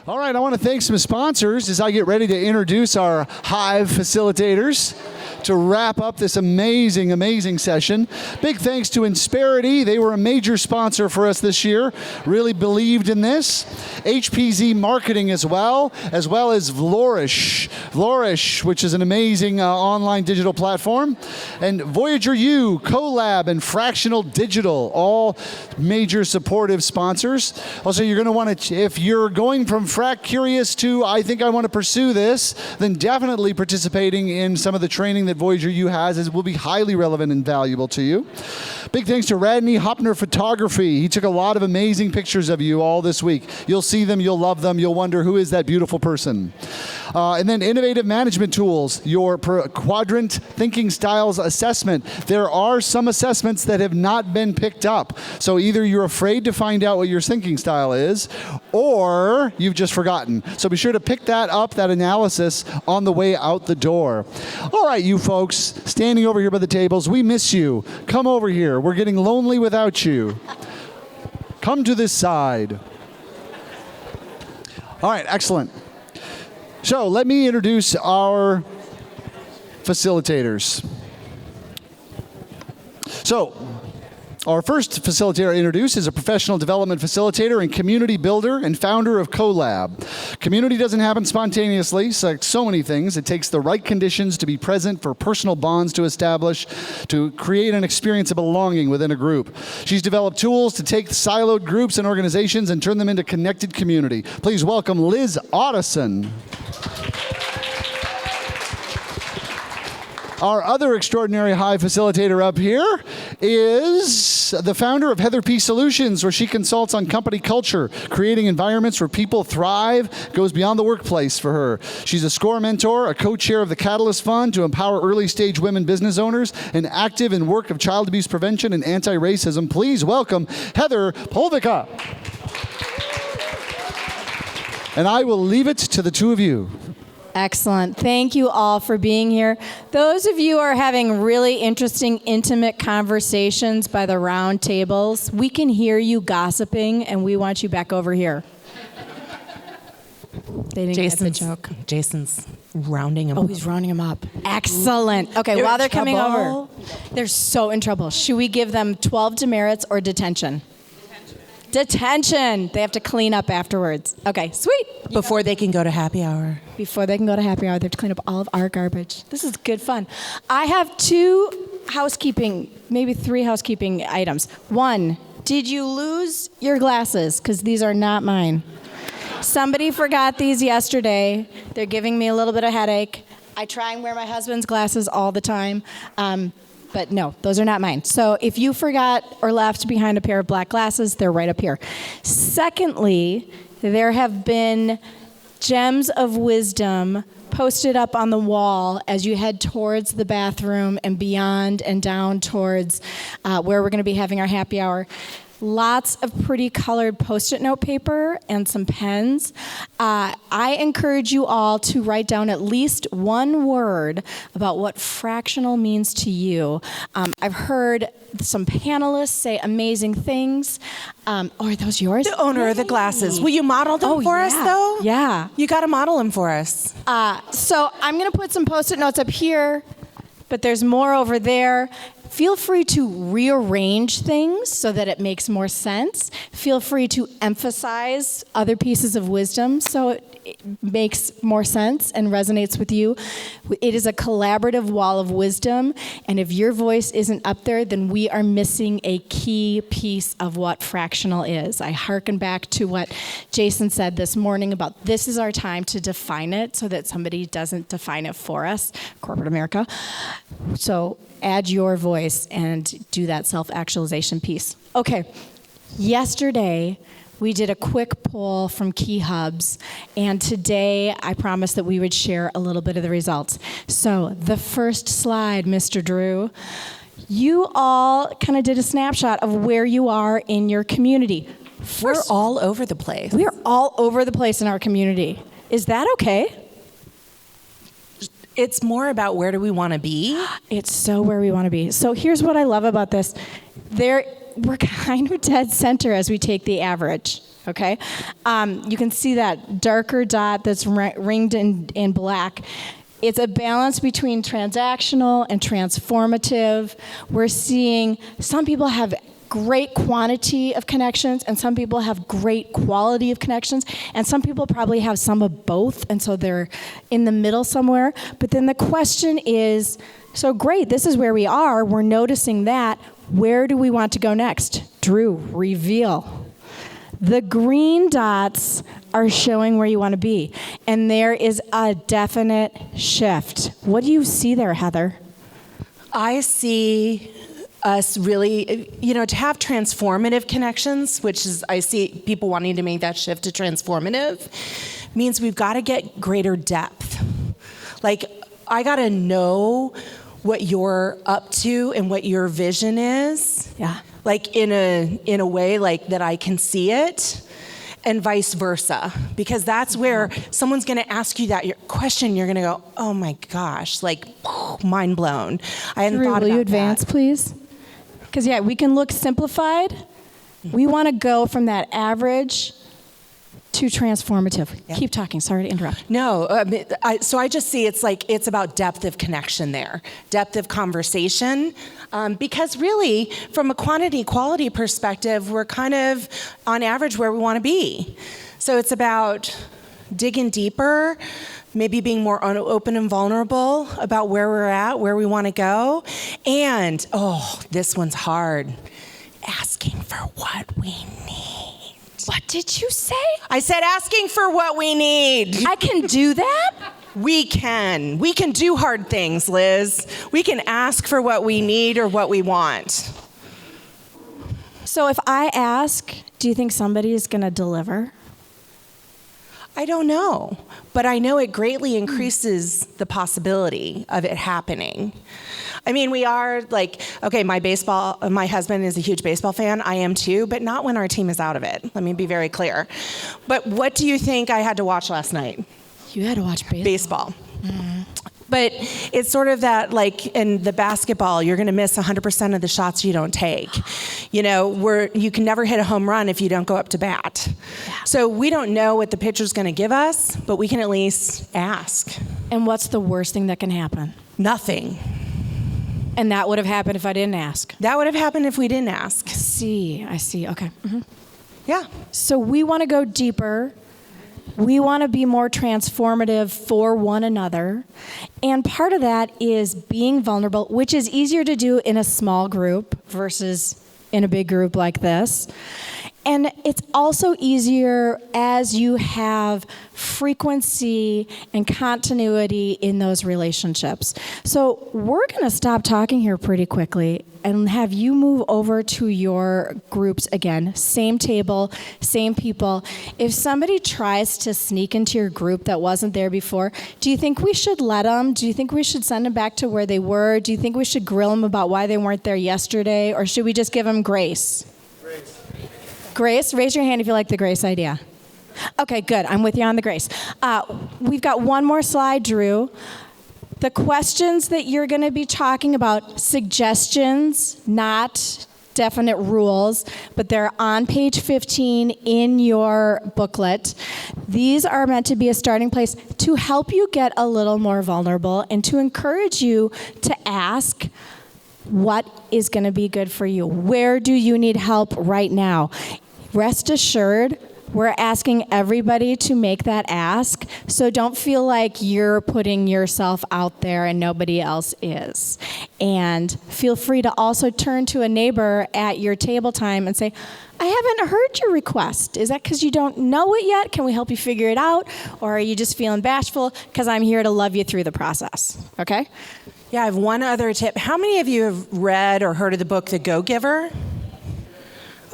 All right, I want to thank some sponsors as I get ready to introduce our Hive facilitators to wrap up this amazing session. Big thanks to Insperity. They were a major sponsor for us this year. Really believed in this. HPZ Marketing as well as Flourish, which is an amazing online digital platform. And Voyager U, Colab, and Fractional Digital, all major supportive sponsors. Also, you're going to want to, if you're going from Frac Curious to I think I want to pursue this, then definitely participating in some of the training that Voyager U has will be highly relevant and valuable to you. Big thanks to Radney Hopner Photography. He took a lot of amazing pictures of you all this week. You'll see them, you'll love them, you'll wonder who is that beautiful person. And then Innovative Management Tools, your Quadrant Thinking Styles Assessment. There are some assessments that have not been picked up. So either you're afraid to find out what your thinking style is, or you've just forgotten. So be sure to pick that up, that analysis, on the way out the door. All right, you folks standing over here by the tables, we miss you. Come over here. We're getting lonely without you. Come to this side. All right, excellent. So let me introduce our facilitators. So our first facilitator I introduce is a professional development facilitator and community builder and founder of Colab. Community doesn't happen spontaneously, so many things. It takes the right conditions to be present, for personal bonds to establish, to create an experience of belonging within a group. She's developed tools to take siloed groups and organizations and turn them into connected community. Please welcome Liz Otteson. Our other extraordinary Hive facilitator up here is the founder of Heather P. Solutions, where she consults on company culture, creating environments where people thrive, goes beyond the workplace for her. She's a SCORE mentor, a co-chair of the Catalyst Fund to empower early-stage women business owners, and active in work of child abuse prevention and anti-racism. Please welcome Heather Polvica. And I will leave it to the two of you. Excellent. Thank you all for being here. Those of you who are having really interesting, intimate conversations by the round tables, we can hear you gossiping, and we want you back over here. They didn't get the joke. Jason's rounding them up. Oh, he's rounding them up. Excellent. Okay, while they're coming over, they're so in trouble. Should we give them 12 demerits or detention? Detention. They have to clean up afterwards. Okay, sweet. Before they can go to happy hour. Before they can go to happy hour, they have to clean up all of our garbage. This is good fun. I have maybe three housekeeping items. One, did you lose your glasses? Because these are not mine. Somebody forgot these yesterday. They're giving me a little bit of headache. I try and wear my husband's glasses all the time. But no, those are not mine. So if you forgot or left behind a pair of black glasses, they're right up here. Secondly, there have been gems of wisdom posted up on the wall as you head towards the bathroom and beyond and down towards where we're going to be having our happy hour. Lots of pretty colored Post-it note paper and some pens. I encourage you all to write down at least one word about what fractional means to you. I've heard some panelists say amazing things. Are those yours? The owner of the glasses. Will you model them for us, though? Yeah. You got to model them for us. So I'm going to put some Post-it notes up here, but there's more over there. Feel free to rearrange things so that it makes more sense. Feel free to emphasize other pieces of wisdom so it makes more sense and resonates with you. It is a collaborative wall of wisdom, and if your voice isn't up there, then we are missing a key piece of what fractional is. I hearken back to what Jason said this morning about this is our time to define it so that somebody doesn't define it for us, corporate America. So add your voice and do that self-actualization piece. Okay, yesterday we did a quick poll from Key Hubs, and today I promised that we would share a little bit of the results. So the first slide, Mr. Drew, you all kind of did a snapshot of where you are in your community. We're all over the place. We're all over the place in our community. Is that okay? It's more about where do we want to be. It's so where we want to be. So here's what I love about this. We're kind of dead center as we take the average. okay? You can see that darker dot that's ringed in black. It's a balance between transactional and transformative. We're seeing some people have great quantity of connections, and some people have great quality of connections, and some people probably have some of both, and so they're in the middle somewhere. But then the question is, so great, this is where we are, we're noticing that, where do we want to go next? Drew, reveal. The green dots are showing where you want to be, and there is a definite shift. What do you see there, Heather? I see us really, to have transformative connections, which is, I see people wanting to make that shift to transformative, means we've got to get greater depth. Like, I got to know what you're up to and what your vision is. Yeah. Like in a way like that I can see it, and vice versa, because that's where someone's going to ask you that question. You're going to go, "Oh my gosh!" Like mind blown. I hadn't thought about that. Will you advance, please? Because we can look simplified. We want to go from that average to transformative. Yeah. Keep talking. Sorry to interrupt. No, so I just see it's about depth of connection there, depth of conversation, because really, from a quality perspective, we're kind of on average where we want to be. So it's about digging deeper, maybe being more open and vulnerable about where we're at, where we want to go, and this one's hard, asking for what we need. What did you say? I said asking for what we need. I can do that? We can. We can do hard things, Liz. We can ask for what we need or what we want. So if I ask, do you think somebody is going to deliver? I don't know, but I know it greatly increases the possibility of it happening. I mean, we are my husband is a huge baseball fan. I am too, but not when our team is out of it. Let me be very clear. But what do you think I had to watch last night? You had to watch baseball. Mm-hmm. But it's sort of that, like in the basketball, you're going to miss 100% of the shots you don't take. You can never hit a home run if you don't go up to bat. Yeah. So we don't know what the pitcher's going to give us, but we can at least ask. And what's the worst thing that can happen? Nothing. And that would have happened if I didn't ask? That would have happened if we didn't ask. I see. Okay. Mm-hmm. Yeah. So we want to go deeper. We want to be more transformative for one another. And part of that is being vulnerable, which is easier to do in a small group versus in a big group like this. And it's also easier as you have frequency and continuity in those relationships. So we're going to stop talking here pretty quickly and have you move over to your groups again. Same table, same people. If somebody tries to sneak into your group that wasn't there before, do you think we should let them? Do you think we should send them back to where they were? Do you think we should grill them about why they weren't there yesterday? Or should we just give them grace? Grace, raise your hand if you like the grace idea. Okay, good. I'm with you on the grace. We've got one more slide, Drew. The questions that you're going to be talking about, suggestions, not definite rules, but they're on page 15 in your booklet. These are meant to be a starting place to help you get a little more vulnerable and to encourage you to ask, what is going to be good for you? Where do you need help right now? Rest assured, we're asking everybody to make that ask, so don't feel like you're putting yourself out there and nobody else is. And feel free to also turn to a neighbor at your table time and say, I haven't heard your request. Is that because you don't know it yet? Can we help you figure it out? Or are you just feeling bashful? Because I'm here to love you through the process. Okay? Yeah, I have one other tip. How many of you have read or heard of the book The Go-Giver?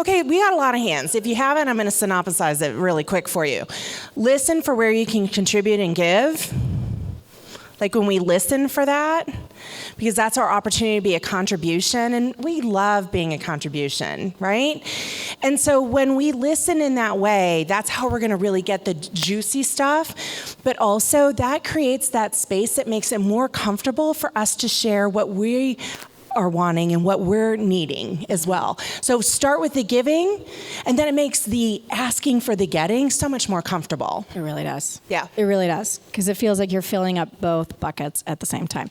Okay, we got a lot of hands. If you haven't, I'm going to synopsize it really quick for you. Listen for where you can contribute and give. Like when we listen for that, because that's our opportunity to be a contribution, and we love being a contribution, right? And so when we listen in that way, that's how we're going to really get the juicy stuff, but also that creates that space that makes it more comfortable for us to share what we are wanting and what we're needing as well. So start with the giving, and then it makes the asking for the getting so much more comfortable. It really does. Yeah. It really does, because it feels like you're filling up both buckets at the same time.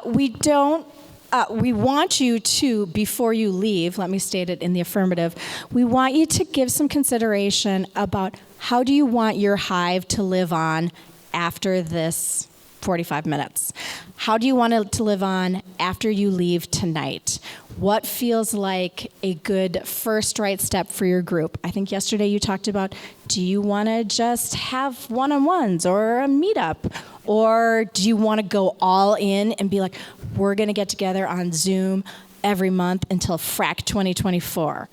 We want you to, before you leave, let me state it in the affirmative, we want you to give some consideration about how do you want your hive to live on after this 45 minutes? How do you want it to live on after you leave tonight? What feels like a good first right step for your group? I think yesterday you talked about, do you want to just have one-on-ones or a meetup? Or do you want to go all in and be like, we're going to get together on Zoom every month until FRAC 2024?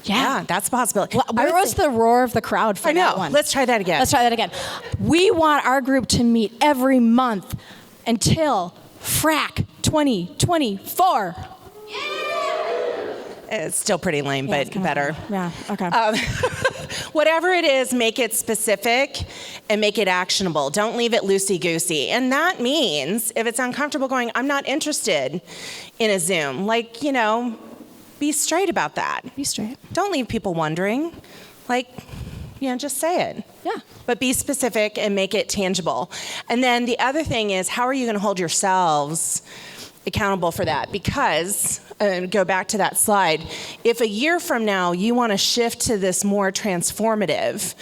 Yeah, that's a possibility. Where was the roar of the crowd for that one? Let's try that again. Let's try that again. We want our group to meet every month until FRAC 2024. It's still pretty lame, but better. Yeah, okay. Whatever it is, make it specific and make it actionable. Don't leave it loosey-goosey. And that means if it's uncomfortable going, I'm not interested in a Zoom, be straight about that. Be straight. Don't leave people wondering. Just say it. Yeah. But be specific and make it tangible. And then the other thing is, how are you going to hold yourselves accountable for that? Because, go back to that slide, if a year from now you want to shift to this more transformative,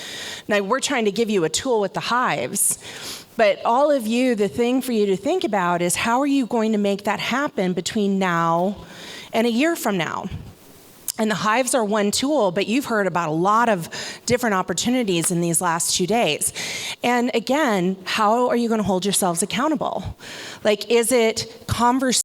now we're trying to give you a tool with the hives, but all of you, the thing for you to think about is how are you going to make that happen between now and a year from now? And the hives are one tool, but you've heard about a lot of different opportunities in these last 2 days. And again, how are you going to hold yourselves accountable? Is it conversation?